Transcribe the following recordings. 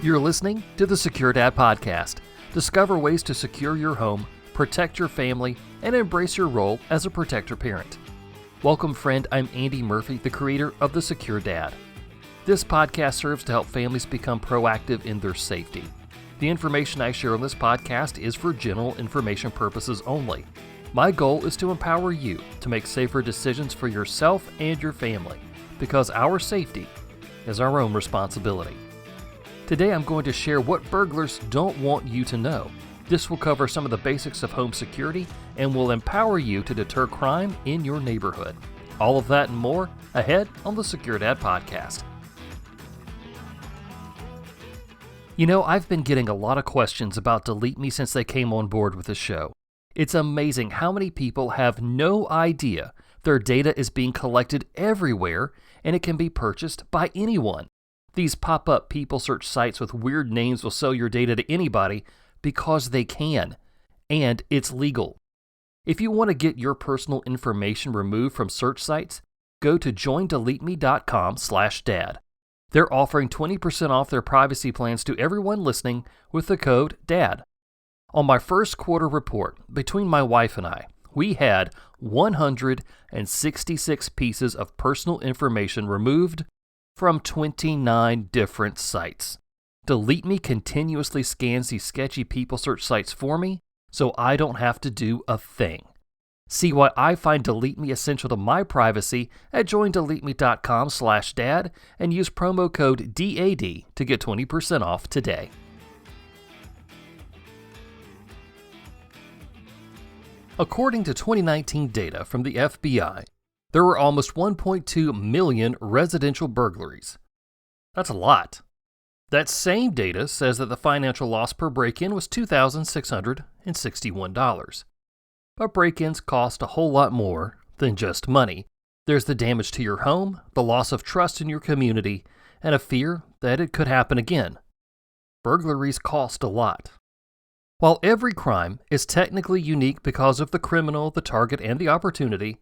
You're listening to the Secure Dad Podcast. Discover ways to secure your home, protect your family, and embrace your role as a protector parent. Welcome, friend. I'm Andy Murphy, the creator of The Secure Dad. This podcast serves to help families become proactive in their safety. The information I share on this podcast is for general information purposes only. My goal is to empower you to make safer decisions for yourself and your family, because our safety is our own responsibility. Today I'm going to share what burglars don't want you to know. This will cover some of the basics of home security and will empower you to deter crime in your neighborhood. All of that and more ahead on the Secure Dad Podcast. You know, I've been getting a lot of questions about Delete Me since they came on board with the show. It's amazing how many people have no idea their data is being collected everywhere and it can be purchased by anyone. These pop-up people search sites with weird names will sell your data to anybody because they can, and it's legal. If you want to get your personal information removed from search sites, go to joindeleteme.com/dad. They're offering 20% off their privacy plans to everyone listening with the code DAD. On my first quarter report, between my wife and I, we had 166 pieces of personal information removed from 29 different sites. Delete Me continuously scans these sketchy people search sites for me, so I don't have to do a thing. See why I find Delete Me essential to my privacy at joindeleteme.com/dad and use promo code DAD to get 20% off today. According to 2019 data from the FBI, there were almost 1.2 million residential burglaries. That's a lot. That same data says that the financial loss per break-in was $2,661. But break-ins cost a whole lot more than just money. There's the damage to your home, the loss of trust in your community, and a fear that it could happen again. Burglaries cost a lot. While every crime is technically unique because of the criminal, the target, and the opportunity,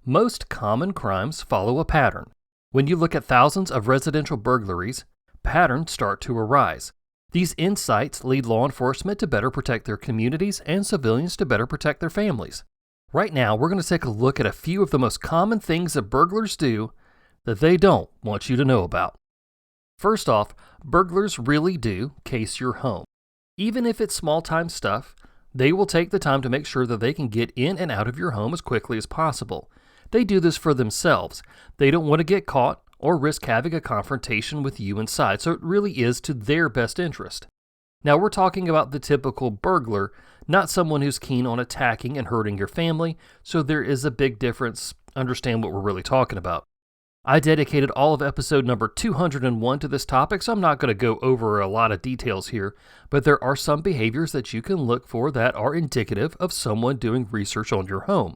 most common crimes follow a pattern. When you look at thousands of residential burglaries, patterns start to arise. These insights lead law enforcement to better protect their communities and civilians to better protect their families. Right now, we're going to take a look at a few of the most common things that burglars do that they don't want you to know about. First off, burglars really do case your home. Even if it's small-time stuff, they will take the time to make sure that they can get in and out of your home as quickly as possible. They do this for themselves. They don't want to get caught or risk having a confrontation with you inside, so it really is to their best interest. Now we're talking about the typical burglar, not someone who's keen on attacking and hurting your family, so there is a big difference. Understand what we're really talking about. I dedicated all of episode number 201 to this topic, so I'm not going to go over a lot of details here, but there are some behaviors that you can look for that are indicative of someone doing research on your home.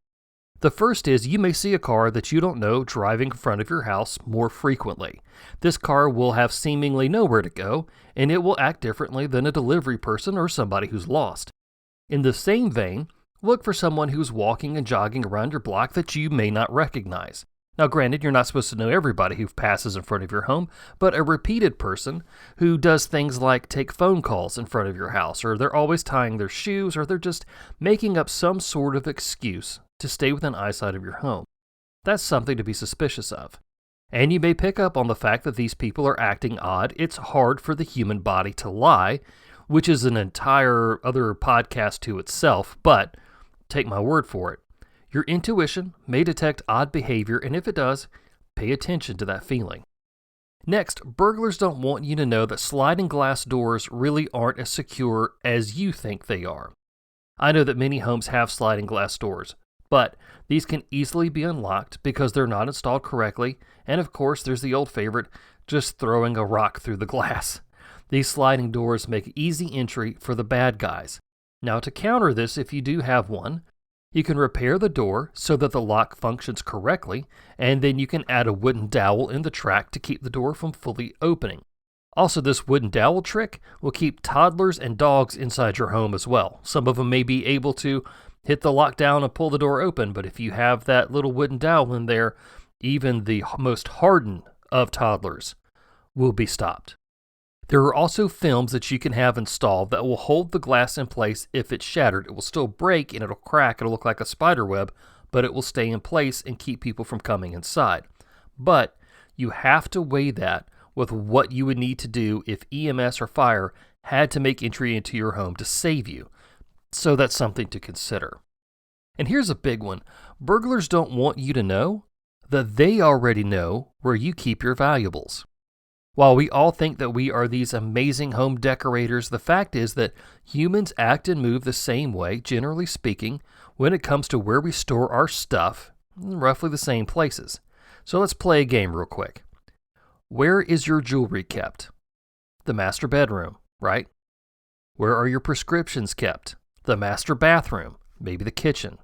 The first is you may see a car that you don't know driving in front of your house more frequently. This car will have seemingly nowhere to go, and it will act differently than a delivery person or somebody who's lost. In the same vein, look for someone who's walking and jogging around your block that you may not recognize. Now, granted, you're not supposed to know everybody who passes in front of your home, but a repeated person who does things like take phone calls in front of your house, or they're always tying their shoes, or they're just making up some sort of excuse to stay within eyesight of your home. That's something to be suspicious of. And you may pick up on the fact that these people are acting odd. It's hard for the human body to lie, which is an entire other podcast to itself, but take my word for it. Your intuition may detect odd behavior, and if it does, pay attention to that feeling. Next, burglars don't want you to know that sliding glass doors really aren't as secure as you think they are. I know that many homes have sliding glass doors, but these can easily be unlocked because they're not installed correctly, and of course there's the old favorite, just throwing a rock through the glass. These sliding doors make easy entry for the bad guys. Now, to counter this, if you do have one, you can repair the door so that the lock functions correctly, and then you can add a wooden dowel in the track to keep the door from fully opening. Also, this wooden dowel trick will keep toddlers and dogs inside your home as well. Some of them may be able to hit the lock down and pull the door open, but if you have that little wooden dowel in there, even the most hardened of toddlers will be stopped. There are also films that you can have installed that will hold the glass in place if it's shattered. It will still break and it'll crack. It'll look like a spider web, but it will stay in place and keep people from coming inside. But you have to weigh that with what you would need to do if EMS or fire had to make entry into your home to save you. So that's something to consider. And here's a big one. Burglars don't want you to know that they already know where you keep your valuables. While we all think that we are these amazing home decorators, the fact is that humans act and move the same way, generally speaking, when it comes to where we store our stuff, in roughly the same places. So let's play a game real quick. Where is your jewelry kept? The master bedroom, right? Where are your prescriptions kept? The master bathroom, maybe the kitchen.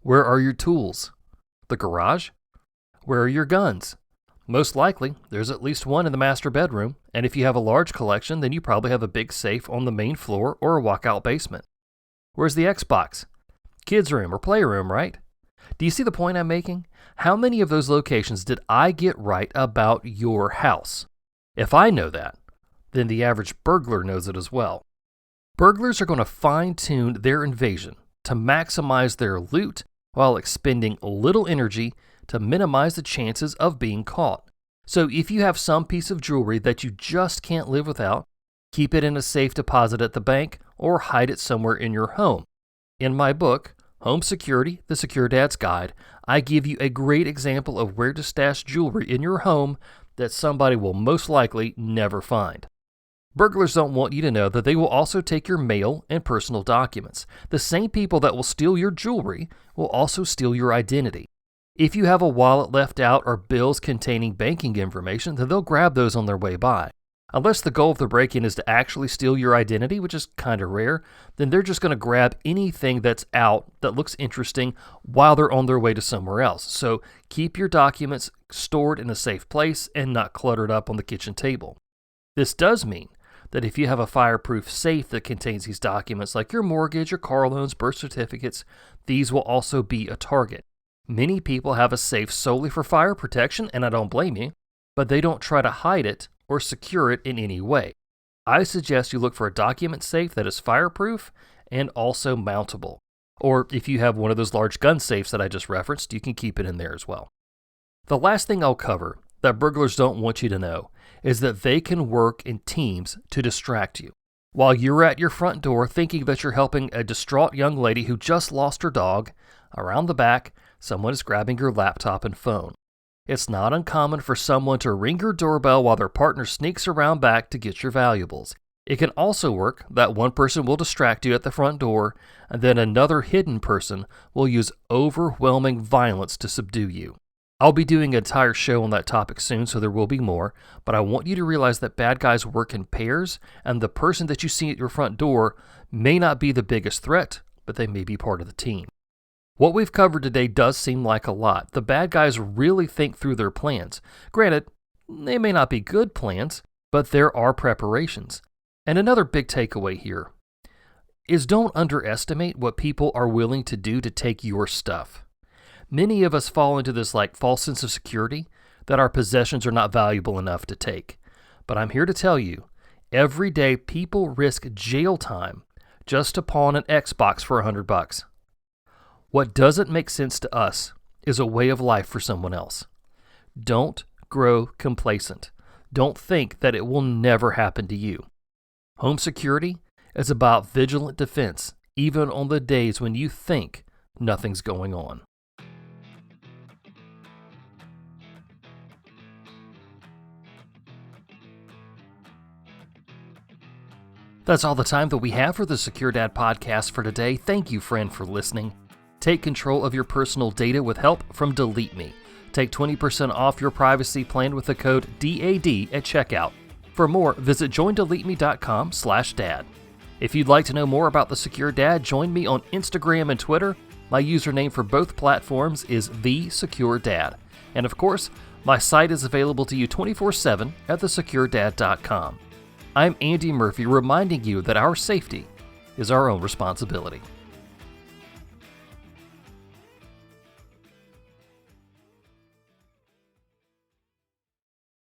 Where are your tools? The garage? Where are your guns? Most likely, there's at least one in the master bedroom, and if you have a large collection, then you probably have a big safe on the main floor or a walkout basement. Where's the Xbox? Kids' room or playroom, right? Do you see the point I'm making? How many of those locations did I get right about your house? If I know that, then the average burglar knows it as well. Burglars are going to fine-tune their invasion to maximize their loot while expending little energy to minimize the chances of being caught. So if you have some piece of jewelry that you just can't live without, keep it in a safe deposit at the bank or hide it somewhere in your home. In my book, Home Security, The Secure Dad's Guide, I give you a great example of where to stash jewelry in your home that somebody will most likely never find. Burglars don't want you to know that they will also take your mail and personal documents. The same people that will steal your jewelry will also steal your identity. If you have a wallet left out or bills containing banking information, then they'll grab those on their way by. Unless the goal of the break-in is to actually steal your identity, which is kind of rare, then they're just going to grab anything that's out that looks interesting while they're on their way to somewhere else. So keep your documents stored in a safe place and not cluttered up on the kitchen table. This does mean that if you have a fireproof safe that contains these documents, like your mortgage, your car loans, birth certificates, these will also be a target. Many people have a safe solely for fire protection, and I don't blame you, but they don't try to hide it or secure it in any way. I suggest you look for a document safe that is fireproof and also mountable. Or if you have one of those large gun safes that I just referenced, you can keep it in there as well. The last thing I'll cover that burglars don't want you to know is that they can work in teams to distract you. While you're at your front door thinking that you're helping a distraught young lady who just lost her dog, around the back, someone is grabbing your laptop and phone. It's not uncommon for someone to ring your doorbell while their partner sneaks around back to get your valuables. It can also work that one person will distract you at the front door, and then another hidden person will use overwhelming violence to subdue you. I'll be doing an entire show on that topic soon, so there will be more, but I want you to realize that bad guys work in pairs, and the person that you see at your front door may not be the biggest threat, but they may be part of the team. What we've covered today does seem like a lot. The bad guys really think through their plans. Granted, they may not be good plans, but there are preparations. And another big takeaway here is don't underestimate what people are willing to do to take your stuff. Many of us fall into this false sense of security that our possessions are not valuable enough to take. But I'm here to tell you, every day people risk jail time just to pawn an Xbox for $100. What doesn't make sense to us is a way of life for someone else. Don't grow complacent. Don't think that it will never happen to you. Home security is about vigilant defense, even on the days when you think nothing's going on. That's all the time that we have for the Secure Dad podcast for today. Thank you, friend, for listening. Take control of your personal data with help from Delete Me. Take 20% off your privacy plan with the code DAD at checkout. For more, visit joindeleteme.com/dad. If you'd like to know more about the Secure Dad, join me on Instagram and Twitter. My username for both platforms is TheSecureDad. And of course, my site is available to you 24/7 at thesecuredad.com. I'm Andy Murphy reminding you that our safety is our own responsibility.